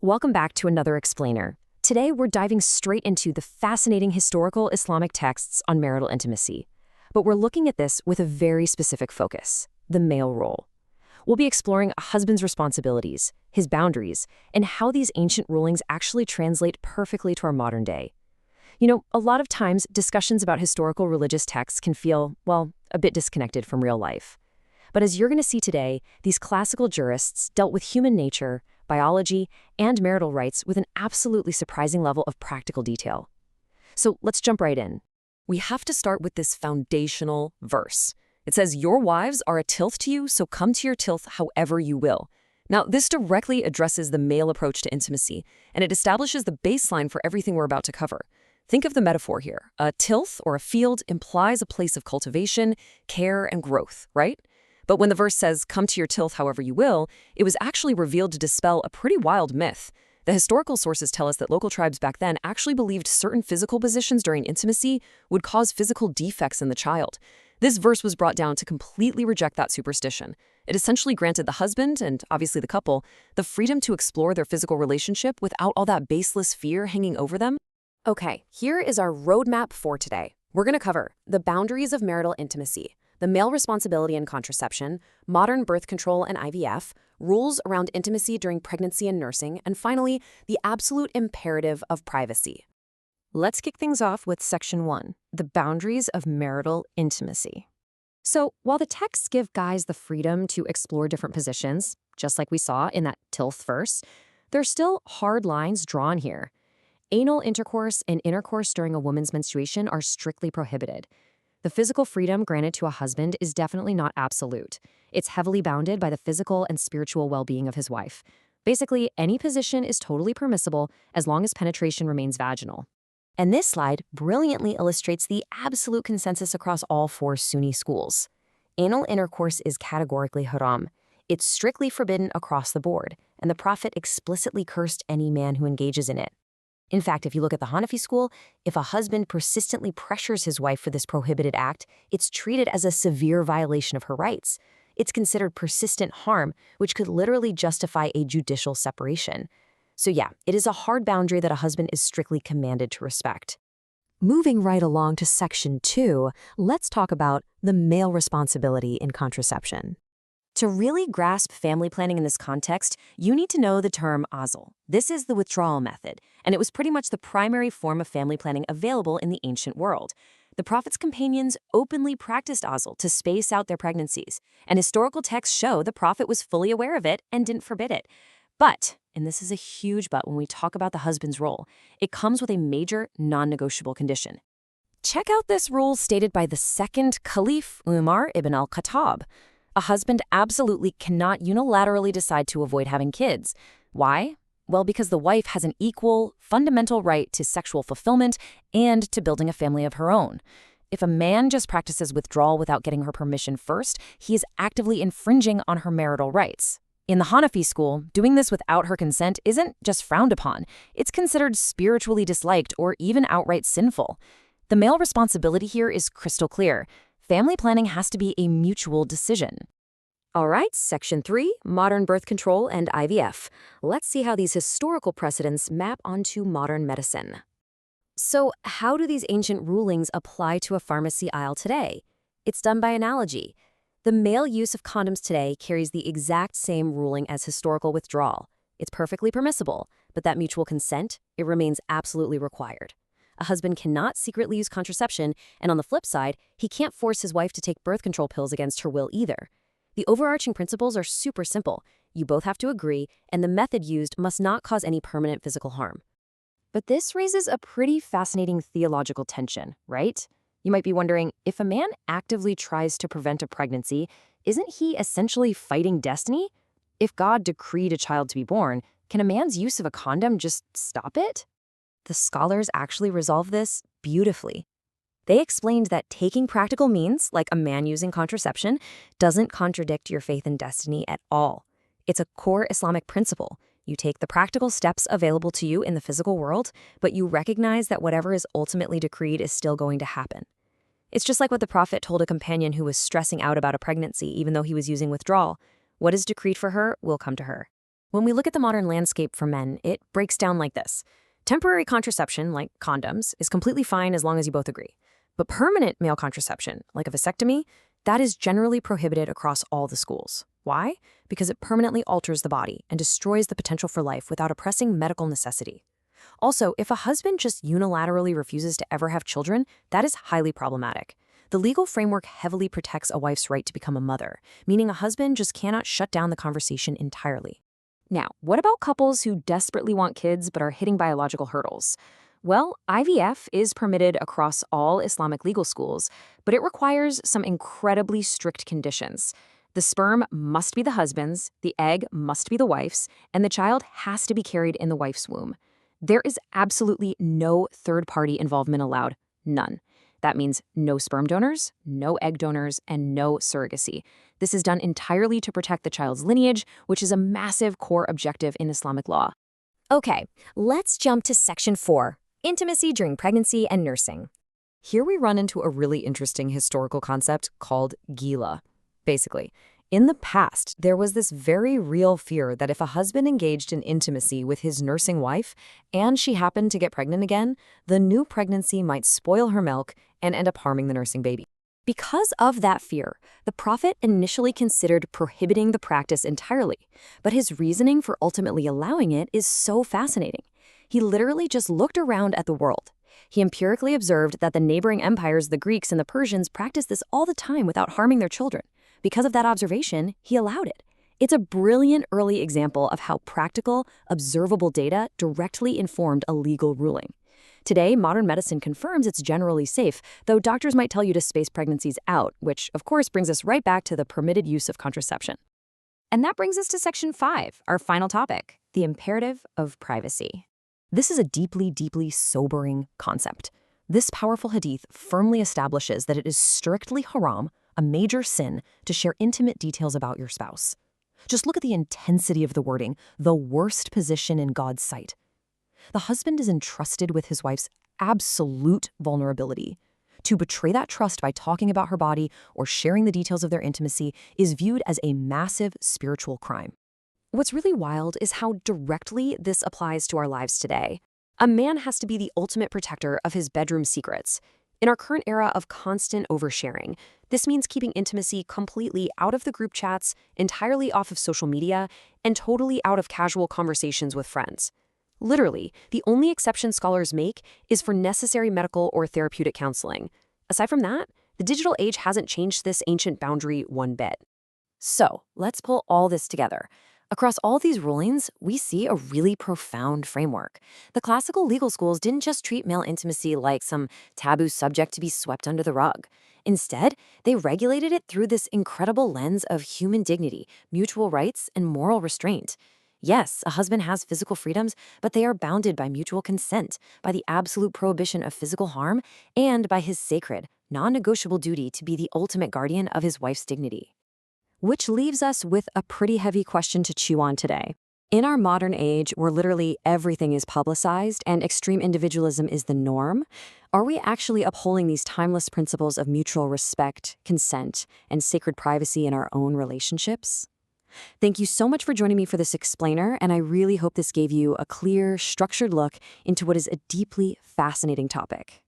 Welcome back to another explainer. Today, we're diving straight into the fascinating historical Islamic texts on marital intimacy. But we're looking at this with a very specific focus, the male role. We'll be exploring a husband's responsibilities, his boundaries, and how these ancient rulings actually translate perfectly to our modern day. A lot of times, discussions about historical religious texts can feel, well, a bit disconnected from real life. But as you're going to see today, these classical jurists dealt with human nature, biology, and marital rights with an absolutely surprising level of practical detail. So let's jump right in. We have to start with this foundational verse. It says, "Your wives are a tilth to you, so come to your tilth however you will." Now, this directly addresses the male approach to intimacy, and it establishes the baseline for everything we're about to cover. Think of the metaphor here. A tilth, or a field, implies a place of cultivation, care, and growth, right? But when the verse says, "Come to your tilth however you will," it was actually revealed to dispel a pretty wild myth. The historical sources tell us that local tribes back then actually believed certain physical positions during intimacy would cause physical defects in the child. This verse was brought down to completely reject that superstition. It essentially granted the husband, and obviously the couple, the freedom to explore their physical relationship without all that baseless fear hanging over them. Okay, here is our roadmap for today. We're going to cover the boundaries of marital intimacy, the male responsibility in contraception, modern birth control and IVF, rules around intimacy during pregnancy and nursing, and finally, the absolute imperative of privacy. Let's kick things off with Section 1, the boundaries of marital intimacy. So, while the texts give guys the freedom to explore different positions, just like we saw in that tilth verse, there are still hard lines drawn here. Anal intercourse and intercourse during a woman's menstruation are strictly prohibited. The physical freedom granted to a husband is definitely not absolute. It's heavily bounded by the physical and spiritual well-being of his wife. Basically, any position is totally permissible as long as penetration remains vaginal. And this slide brilliantly illustrates the absolute consensus across all four Sunni schools. Anal intercourse is categorically haram. It's strictly forbidden across the board, and the Prophet explicitly cursed any man who engages in it. In fact, if you look at the Hanafi school, if a husband persistently pressures his wife for this prohibited act, it's treated as a severe violation of her rights. It's considered persistent harm, which could literally justify a judicial separation. So yeah, it is a hard boundary that a husband is strictly commanded to respect. Moving right along to Section 2, let's talk about the male responsibility in contraception. To really grasp family planning in this context, you need to know the term azl. This is the withdrawal method, and it was pretty much the primary form of family planning available in the ancient world. The Prophet's companions openly practiced azl to space out their pregnancies, and historical texts show the Prophet was fully aware of it and didn't forbid it. But, and this is a huge but when we talk about the husband's role, it comes with a major non-negotiable condition. Check out this rule stated by the second Caliph Umar ibn al-Khattab. A husband absolutely cannot unilaterally decide to avoid having kids. Why? Well, because the wife has an equal, fundamental right to sexual fulfillment and to building a family of her own. If a man just practices withdrawal without getting her permission first, he is actively infringing on her marital rights. In the Hanafi school, doing this without her consent isn't just frowned upon. It's considered spiritually disliked or even outright sinful. The male responsibility here is crystal clear. Family planning has to be a mutual decision. All right, Section 3, modern birth control and IVF. Let's see how these historical precedents map onto modern medicine. So, how do these ancient rulings apply to a pharmacy aisle today? It's done by analogy. The male use of condoms today carries the exact same ruling as historical withdrawal. It's perfectly permissible, but that mutual consent, it remains absolutely required. A husband cannot secretly use contraception, and on the flip side, he can't force his wife to take birth control pills against her will either. The overarching principles are super simple. You both have to agree, and the method used must not cause any permanent physical harm. But this raises a pretty fascinating theological tension, right? You might be wondering, if a man actively tries to prevent a pregnancy, isn't he essentially fighting destiny? If God decreed a child to be born, can a man's use of a condom just stop it? The scholars actually resolve this beautifully. They explained that taking practical means, like a man using contraception, doesn't contradict your faith in destiny at all. It's a core Islamic principle. You take the practical steps available to you in the physical world, but you recognize that whatever is ultimately decreed is still going to happen. It's just like what the Prophet told a companion who was stressing out about a pregnancy even though he was using withdrawal. What is decreed for her will come to her. When we look at the modern landscape for men, it breaks down like this. Temporary contraception, like condoms, is completely fine as long as you both agree. But permanent male contraception, like a vasectomy, that is generally prohibited across all the schools. Why? Because it permanently alters the body and destroys the potential for life without a pressing medical necessity. Also, if a husband just unilaterally refuses to ever have children, that is highly problematic. The legal framework heavily protects a wife's right to become a mother, meaning a husband just cannot shut down the conversation entirely. Now, what about couples who desperately want kids but are hitting biological hurdles? Well, IVF is permitted across all Islamic legal schools, but it requires some incredibly strict conditions. The sperm must be the husband's, the egg must be the wife's, and the child has to be carried in the wife's womb. There is absolutely no third-party involvement allowed, none. That means no sperm donors, no egg donors, and no surrogacy. This is done entirely to protect the child's lineage, which is a massive core objective in Islamic law. Okay, let's jump to Section 4, Intimacy during pregnancy and nursing. Here we run into a really interesting historical concept called gila. Basically, in the past, there was this very real fear that if a husband engaged in intimacy with his nursing wife and she happened to get pregnant again, the new pregnancy might spoil her milk and end up harming the nursing baby. Because of that fear, the Prophet initially considered prohibiting the practice entirely, but his reasoning for ultimately allowing it is so fascinating. He literally just looked around at the world. He empirically observed that the neighboring empires, the Greeks and the Persians, practiced this all the time without harming their children. Because of that observation, he allowed it. It's a brilliant early example of how practical, observable data directly informed a legal ruling. Today, modern medicine confirms it's generally safe, though doctors might tell you to space pregnancies out, which of course brings us right back to the permitted use of contraception. And that brings us to Section 5, our final topic, the imperative of privacy. This is a deeply, deeply sobering concept. This powerful hadith firmly establishes that it is strictly haram, a major sin, to share intimate details about your spouse. Just look at the intensity of the wording, the worst position in God's sight. The husband is entrusted with his wife's absolute vulnerability. To betray that trust by talking about her body or sharing the details of their intimacy is viewed as a massive spiritual crime. What's really wild is how directly this applies to our lives today. A man has to be the ultimate protector of his bedroom secrets. In our current era of constant oversharing, this means keeping intimacy completely out of the group chats, entirely off of social media, and totally out of casual conversations with friends. Literally, the only exception scholars make is for necessary medical or therapeutic counseling. Aside from that, the digital age hasn't changed this ancient boundary one bit. So, let's pull all this together. Across all these rulings, we see a really profound framework. The classical legal schools didn't just treat male intimacy like some taboo subject to be swept under the rug. Instead, they regulated it through this incredible lens of human dignity, mutual rights, and moral restraint. Yes, a husband has physical freedoms, but they are bounded by mutual consent, by the absolute prohibition of physical harm, and by his sacred, non-negotiable duty to be the ultimate guardian of his wife's dignity. Which leaves us with a pretty heavy question to chew on today. In our modern age, where literally everything is publicized and extreme individualism is the norm, are we actually upholding these timeless principles of mutual respect, consent, and sacred privacy in our own relationships? Thank you so much for joining me for this explainer, and I really hope this gave you a clear, structured look into what is a deeply fascinating topic.